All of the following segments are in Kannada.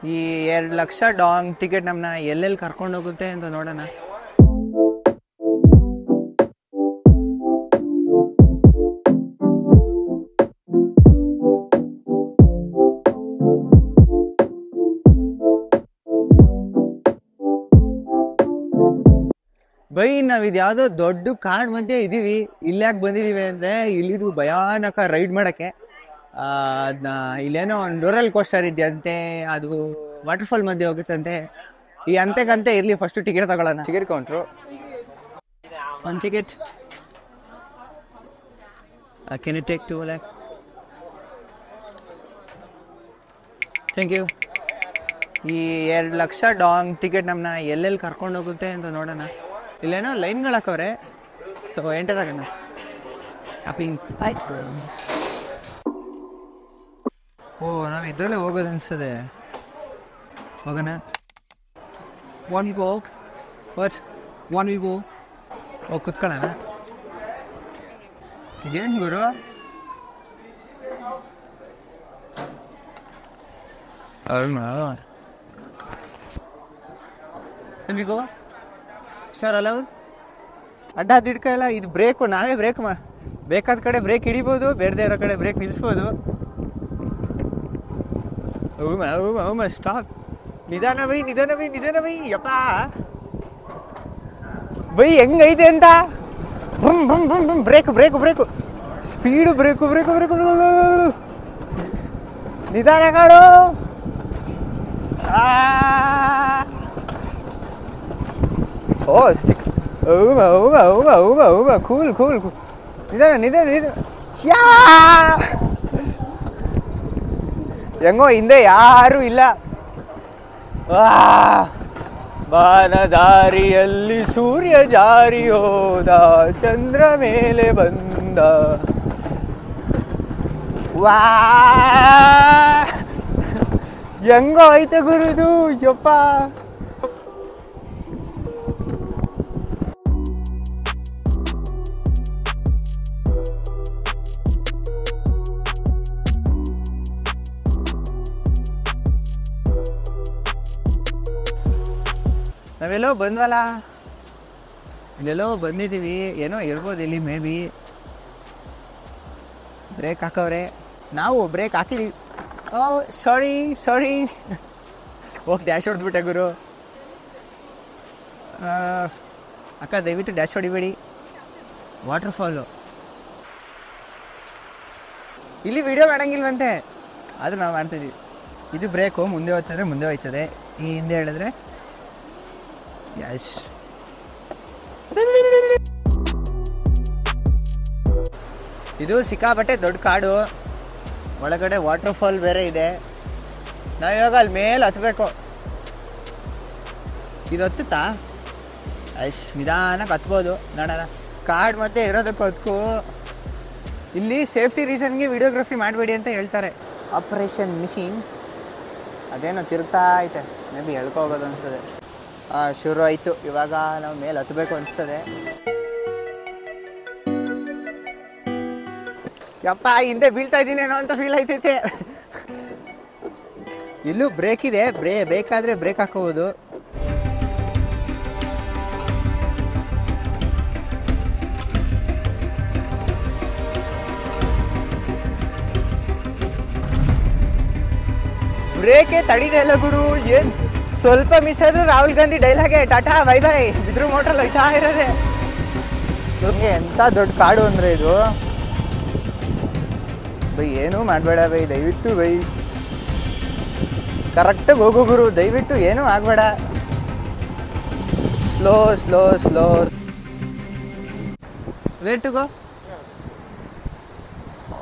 ಈ 2 ಲಕ್ಷ ಡಾಂಗ್ ಟಿಕೆಟ್ ನಮ್ಮನ್ನ ಎಲ್ಲೆಲ್ಲಿ ಕರ್ಕೊಂಡು ಹೋಗುತ್ತೆ ಅಂತ ನೋಡೋಣ. ಬೈ ನಾವಿದು ಯಾವುದೋ ದೊಡ್ಡ ಕಾಡ್ ಮಧ್ಯೆ ಇದ್ದೀವಿ. ಇಲ್ಲಾಕೆ ಬಂದಿದ್ದೀವಿ ಅಂದರೆ ಇಲ್ಲಿದು ಭಯಾನಕ ರೈಡ್ ಮಾಡೋಕ್ಕೆ. ಅದನ್ನ ಇಲ್ಲೇನೋ ಒಂದು ರೋಲರ್ ಕೋಸ್ಟರ್ ಇದೆಯಂತೆ, ಅದು ವಾಟರ್ಫಾಲ್ ಮಧ್ಯೆ ಹೋಗುತ್ತಂತೆ. ಈ ಅಂತೆಗಂತೆ ಇರಲಿ, ಫಸ್ಟು ಟಿಕೆಟ್ ತಗೊಳ್ಳೋಣ. ಟಿಕೆಟ್ ಕೌಂಟ್ರು, ಒಂದು ticket. Can you take 2 lakh? Thank you. ಈ 2 ಲಕ್ಷ ಡಾಂಗ್ ಟಿಕೆಟ್ ನಮ್ಮನ್ನ ಎಲ್ಲೆಲ್ಲಿ ಕರ್ಕೊಂಡು ಹೋಗುತ್ತೆ ಅಂತ ನೋಡೋಣ. ಇಲ್ಲೇನೋ ಲೈನ್ಗಳು ಹಾಕವ್ರೆ, ಸೊ ಎಂಟರ್ ಆಗೋಣ. ಓ, ನಾವು ಇದರಲ್ಲೇ ಹೋಗೋದು ಅನಿಸ್ತದೆ. ಹೋಗೋಣ. One we go. What? One we go. ಹೋಗಿ ಕುತ್ಕೊಳ್ಳೋಣ. ಇದೇನು ಗುರು? ಗೋ ಸರ್ ಅಲ್ಲ, ಅಡ್ಡ ಹಿಡ್ಕಲ್ಲ. ಇದು ಬ್ರೇಕು, ನಾವೇ ಬ್ರೇಕ್ ಬೇಕಾದ ಕಡೆ ಬ್ರೇಕ್ ಹಿಡಿಬೋದು, ಬೇರೆ ಇರೋ ಕಡೆ ಬ್ರೇಕ್ ನಿಲ್ಲಿಸ್ಬೋದು. ಸ್ಟಾಪ್. ನಿಧಾನ ಬೈ, ನಿಧಾನ ಬೈ, ನಿಧಾನ ಬೈ. ಯಪ್ಪ ಬೈ, ಹೆಂಗೈತೆ ಅಂತ. ಬಮ್ ಬಮ್ ಬಮ್ ಬಮ್. Brake brake brake, speed brake brake brake. ನಿಧಾನ ಕಾಡು. Oh sick. Cool cool. ನಿಧಾನ ನಿಧಾನ ನಿಧಾನ. ಹೆಂಗೋ ಹಿಂದೆ ಯಾರೂ ಇಲ್ಲ. ಬಾನದಾರಿಯಲ್ಲಿ ಸೂರ್ಯ ಜಾರಿ ಹೋದ, ಚಂದ್ರ ಮೇಲೆ ಬಂದ. ವಾ, ಹೆಂಗೋ ಐತೆ ಗುರುದು. ಯಪ್ಪ, ನಾವೆಲ್ಲೋ ಬಂದ್ವಲ್ಲ, ಇಲ್ಲೆಲ್ಲೋ ಬಂದಿದ್ದೀವಿ. ಏನೋ ಇರ್ಬೋದು ಇಲ್ಲಿ, ಮೇ ಬಿ. ಬ್ರೇಕ್ ಹಾಕವ್ರೆ, ನಾವು ಬ್ರೇಕ್ ಹಾಕಿದ್ದೀವಿ. ಓ ಸಾರಿ ಸಾರಿ. ಹೋಗಿ ಡ್ಯಾಶ್ ಹೊಡೆದ್ಬಿಟ್ಟೆ ಗುರು. ಅಕ್ಕ ದಯವಿಟ್ಟು ಡ್ಯಾಶ್ ಹೊಡಿಬೇಡಿ. ವಾಟರ್ಫಾಲು ಇಲ್ಲಿ ವಿಡಿಯೋ ಮಾಡೋಂಗಿಲ್ವಂತೆ, ಆದರೂ ನಾವು ಮಾಡ್ತಿದ್ದೀವಿ. ಇದು ಬ್ರೇಕು, ಮುಂದೆ ಹೋಗ್ತದೆ ಮುಂದೆ ಹೋಯ್ತದೆ. ಈ ಹಿಂದೆ ಹೇಳಿದ್ರೆ ಯಶ್. ಇದು ಸಿಕ್ಕಾಪಟ್ಟೆ ದೊಡ್ಡ ಕಾಡು, ಒಳಗಡೆ ವಾಟರ್ಫಾಲ್ ಬೇರೆ ಇದೆ. ನಾವಿವಾಗ ಅಲ್ಲಿ ಮೇಲೆ ಹತ್ಬೇಕು. ಇದು ಹತ್ತುತ್ತಾ? ಅಶ್ ನಿಧಾನಕ್ಕೆ ಹತ್ಬೋದು. ನೋಡೋಣ. ಕಾಡು ಮತ್ತೆ ಇರೋದಕ್ಕೂ ಅದಕ್ಕೂ ಇಲ್ಲಿ ಸೇಫ್ಟಿ ರೀಸನ್ಗೆ ವಿಡಿಯೋಗ್ರಫಿ ಮಾಡಬೇಡಿ ಅಂತ ಹೇಳ್ತಾರೆ. ಆಪರೇಷನ್ ಮಿಷಿನ್ ಅದೇನೋ ತಿರುಗ್ತಾ ಐತೆ, ಮೇ ಬಿ ಹೇಳ್ಕೋಗೋದು ಅನಿಸ್ತದೆ. ಶುರು ಆಯಿತು. ಇವಾಗ ನಾವು ಮೇಲೆ ಹತ್ತಬೇಕು ಅನಿಸ್ತದೆ. ಯಪ್ಪ, ಹಿಂದೆ ಬೀಳ್ತಾ ಇದ್ದೀನೇನೋ ಅಂತ ಫೀಲ್ ಆಯ್ತೈತೆ. ಇಲ್ಲೂ ಬ್ರೇಕ್ ಇದೆ, ಬೇಕಾದರೆ ಬ್ರೇಕ್ ಹಾಕೋಬೋದು. ಬ್ರೇಕೇ ತಡಿದೆ ಇಲ್ಲ ಗುರು. ಏನು ಸ್ವಲ್ಪ ಮಿಸ್ ಆದರೂ Rahul Gandhi ಡೈಲಾಗೆ tata bye bye, ಬಿದ್ರು ಮೋಟ್ರಲ್ಲಿ ಹೋಯ್ತಾ ಇರೋದೆ. ನಮಗೆ ಎಂಥ ದೊಡ್ಡ ಕಾಡು ಅಂದರೆ ಇದು. ಬೈ ಏನೂ ಮಾಡಬೇಡ ಬೈ, ದಯವಿಟ್ಟು ಬೈ ಕರೆಕ್ಟಾಗಿ ಹೋಗು ಗುರು, ದಯವಿಟ್ಟು ಏನೂ ಆಗಬೇಡ. Slow slow slow. Where to go?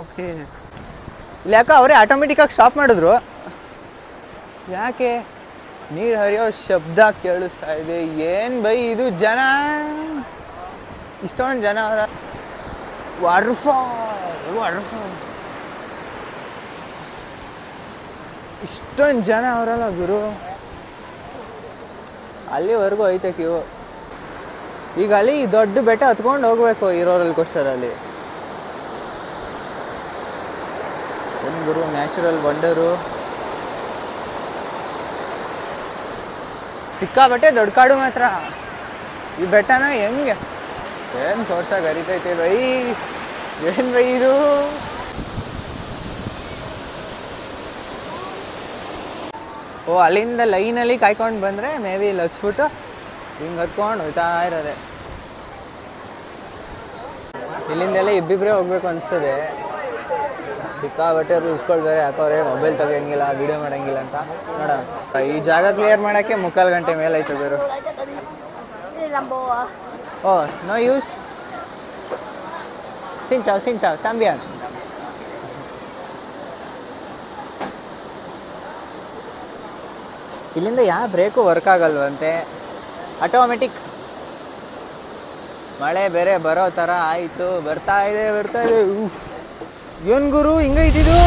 Okay. ಇಲ್ಲಿ ಯಾಕೆ ಅವರೇ ಆಟೋಮೆಟಿಕ್ಕಾಗಿ ಸ್ಟಾಪ್ ಮಾಡಿದ್ರು. ಯಾಕೆ? ನೀರು ಹರಿಯೋ ಶಬ್ದ ಕೇಳಿಸ್ತಾ ಇದೆ. ಏನು ಬೈ ಇದು ಜನ, ಇಷ್ಟೊಂದು ಜನ ಅವರ. ವಾಟರ್ಫಾಲ್ ಇಷ್ಟೊಂದು ಜನ ಅವರಲ್ಲ ಗುರು. ಅಲ್ಲಿವರೆಗೂ ಐತೆ ಕ್ಯೂ. ಈಗ ಅಲ್ಲಿ ದೊಡ್ಡ ಬೆಟ್ಟ ಹತ್ಕೊಂಡು ಹೋಗ್ಬೇಕು ಈ ರೋಲರ್ ಕೋಸ್ಟರಲ್ಲಿ. ಏನು ಗುರು, ನ್ಯಾಚುರಲ್ ವಂಡರು. ಸಿಕ್ಕಾಬಟ್ಟೆ ದೊಡ್ಡ ಕಾಡು ಮಾತ್ರ. ಈ ಬೆಟ್ಟನ ಹೆಂಗೆ ಏನು ತೋರ್ಸಾಗ ಹರಿತೈತೆ ಬೈ. ಏನು ಬೈ ಇದು? ಓ, ಅಲ್ಲಿಂದ ಲೈನಲ್ಲಿ ಕಾಯ್ಕೊಂಡು ಬಂದರೆ ಮೇ ಬಿ ಇಲ್ಲಿ ಹಚ್ಬಿಟ್ಟು ಹಿಂಗೆ ಹತ್ಕೊಂಡು ಹೋಗ್ತಾ ಇರೋದೆ. ಇಲ್ಲಿಂದೆಲ್ಲ ಇಬ್ಬಿಬ್ಬರೇ ಹೋಗ್ಬೇಕು ಅನಿಸ್ತದೆ. ಸಿಕ್ಕಾಬಟ್ಟೆ ರೂಲ್ಸ್ಗಳು ಬೇರೆ ಹಾಕೋರೆ, ಮೊಬೈಲ್ ತೆಗಿಯಂಗಿಲ್ಲ, ವೀಡಿಯೋ ಮಾಡೋಂಗಿಲ್ಲ ಅಂತ. ನೋಡೋಣ, ಈ ಜಾಗ ಕ್ಲಿಯರ್ ಮಾಡೋಕ್ಕೆ 3/4 ಗಂಟೆ ಮೇಲೆ ಆಯ್ತು ಬೇರು. ಓ, ನೋ ಯೂಸ್. ಸಿಂಚಾವ್ ತಾಂಬಿಯಾನ್. ಇಲ್ಲಿಂದ ಯಾವ ಬ್ರೇಕು ವರ್ಕ್ ಆಗಲ್ವಂತೆ, ಆಟೋಮೆಟಿಕ್. ಮಳೆ ಬೇರೆ ಬರೋ ಥರ ಆಯಿತು, ಬರ್ತಾ ಇದೆ. ಏನು ಗುರು ಹಿಂಗೆ ಇದ್ದಿದ್ದು?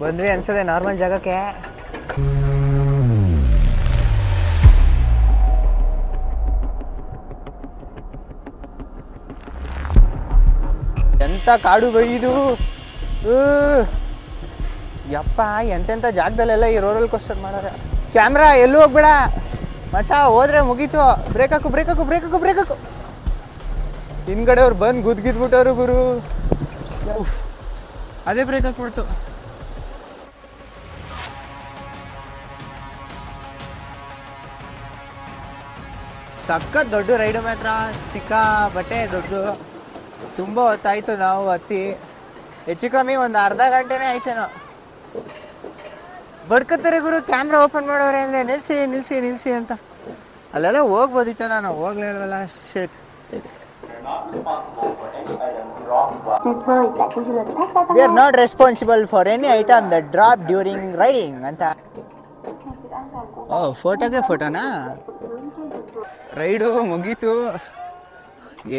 ಬಂದ್ವಿ ಅನ್ಸದೆ ನಾರ್ಮಲ್ ಜಾಗಕ್ಕೆ. ಎಂಥ ಕಾಡು ಬೈದು ಯಪ್ಪ. ಎಂತೆಂಥ ಜಾಗದಲ್ಲೆಲ್ಲ ಈ ರೋಲರ್ ಕೋಸ್ಟರ್ ಮಾಡೋರೆ. ಕ್ಯಾಮ್ರಾ ಎಲ್ಲೂ ಹೋಗ್ಬೇಡ ಮಚ, ಹೋದ್ರೆ ಮುಗೀತು. ಬ್ರೇಕ್ ಹಾಕು. ಹಿಂದ್ಗಡೆ ಅವ್ರು ಬಂದು ಗುದ್ಗಿದ್ಬಿಟ್ಟವ್ರು ಗುರು. ಅದೇ ಬ್ರೇಕ್ ಹಾಕ್ಬಿಡ್ತು. ಸಖತ್ ದೊಡ್ಡ ರೈಡು ಮಾತ್ರ, ಸಿಕ್ಕಾಬಟ್ಟೆ ದೊಡ್ಡ. ತುಂಬ ಹೊತ್ತಾಯ್ತು ನಾವು ಹತ್ತಿ. ಹೆಚ್ಚು ಕಮ್ಮಿ ಒಂದು ಅರ್ಧ ಗಂಟೆನೇ ಆಯ್ತೇನೋ. ಬಡ್ಕತ್ತಾರೆ ಗುರು, ಕ್ಯಾಮ್ರಾ ಓಪನ್ ಮಾಡೋರೆ ಅಂದರೆ ನಿಲ್ಲಿಸಿ ಅಂತ. ಅಲ್ಲೆಲ್ಲ ಹೋಗ್ಬೋದಿತ್ತು, ನಾನು ಹೋಗ್ಲೇ ಇಲ್ವಲ್ಲ. ಶೇಟ್. We are not responsible for any item that drop during riding ಅಂತ. ಓ, ಫೋಟೋನಾ? ರೈಡು ಮುಗೀತು.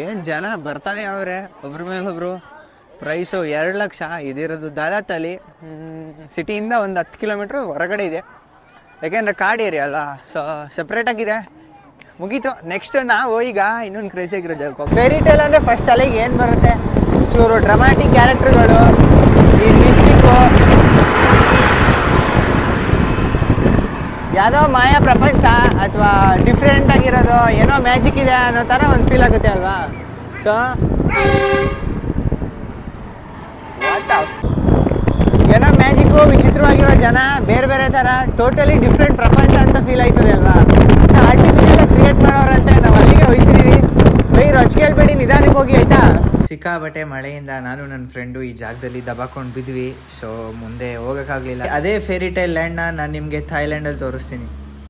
ಏನು ಜನ ಬರ್ತಾನೆ ಅವ್ರೆ, ಒಬ್ರ ಮೇಲೊಬ್ರು. ಪ್ರೈಸು 2 ಲಕ್ಷ. ಇದಿರೋದು ದಾದಾತಲ್ಲಿ, ಸಿಟಿಯಿಂದ ಒಂದು 10 ಕಿಲೋಮೀಟ್ರ್ ಹೊರಗಡೆ ಇದೆ. ಯಾಕೆಂದರೆ ಕಾಡು ಏರಿಯಾ ಅಲ್ಲ, ಸೊ ಸಪ್ರೇಟಾಗಿದೆ. ಮುಗೀತು. ನೆಕ್ಸ್ಟ್ ನಾವು ಈಗ ಇನ್ನೊಂದು ಕ್ರೇಜಿ ಆಗಿರೋ ಜಾಗಕ್ಕೆ. ಫೇರಿ ಟೇಲ್ ಅಂದರೆ ಫಸ್ಟ್ ತಲೆಗೆ ಏನು ಬರುತ್ತೆ? ಚೂರು ಡ್ರಾಮಾಟಿಕ್ ಕ್ಯಾರೆಕ್ಟರ್ಗಳು, ಈ ಮಿಸ್ಟಿಕ್ಕು, ಯಾವುದೋ ಮಾಯಾ ಪ್ರಪಂಚ ಅಥವಾ ಡಿಫ್ರೆಂಟ್ ಆಗಿರೋದು, ಏನೋ ಮ್ಯಾಜಿಕ್ ಇದೆ ಅನ್ನೋ ಥರ ಒಂದು ಫೀಲ್ ಆಗುತ್ತೆ ಅಲ್ವಾ? ಸೊ ಏನೋ ಮ್ಯಾಜಿಕ್ಕು, ವಿಚಿತ್ರವಾಗಿರೋ ಜನ, ಬೇರೆ ಬೇರೆ ಥರ, ಟೋಟಲಿ ಡಿಫ್ರೆಂಟ್ ಪ್ರಪಂಚ ಅಂತ ಫೀಲ್ ಆಯ್ತದೆ ಅಲ್ವಾ? ಆರ್ಟಿಫಿಷಿಯಲ್ ಕ್ರಿಯೇಟ್ ಮಾಡೋರಂತೆ. ನಾವು ಅಲ್ಲಿಗೆ ಹೋಗ್ತಿದ್ದೀವಿ. ಬೈ ರೊಚ್ಚ ಕೇಳಬೇಡಿ, ನಿಧಾನಕ್ಕೆ ಹೋಗಿ ಆಯ್ತಾ? ಸಿಕ್ಕಾಬಟ್ಟೆ ಮಳೆಯಿಂದ ನಾನು ನನ್ನ ಫ್ರೆಂಡು ಈ ಜಾಗದಲ್ಲಿ ದಬಾಕೊಂಡು ಬಿದ್ವಿ. ಸೊ ಮುಂದೆ ಹೋಗೋಕ್ಕಾಗಲಿಲ್ಲ. ಅದೇ ಫೇರಿ ಟೈಲ್ ಲ್ಯಾಂಡ್ನ ನಾನು ನಿಮಗೆ ಥಾಯ್ಲ್ಯಾಂಡಲ್ಲಿ ತೋರಿಸ್ತೀನಿ.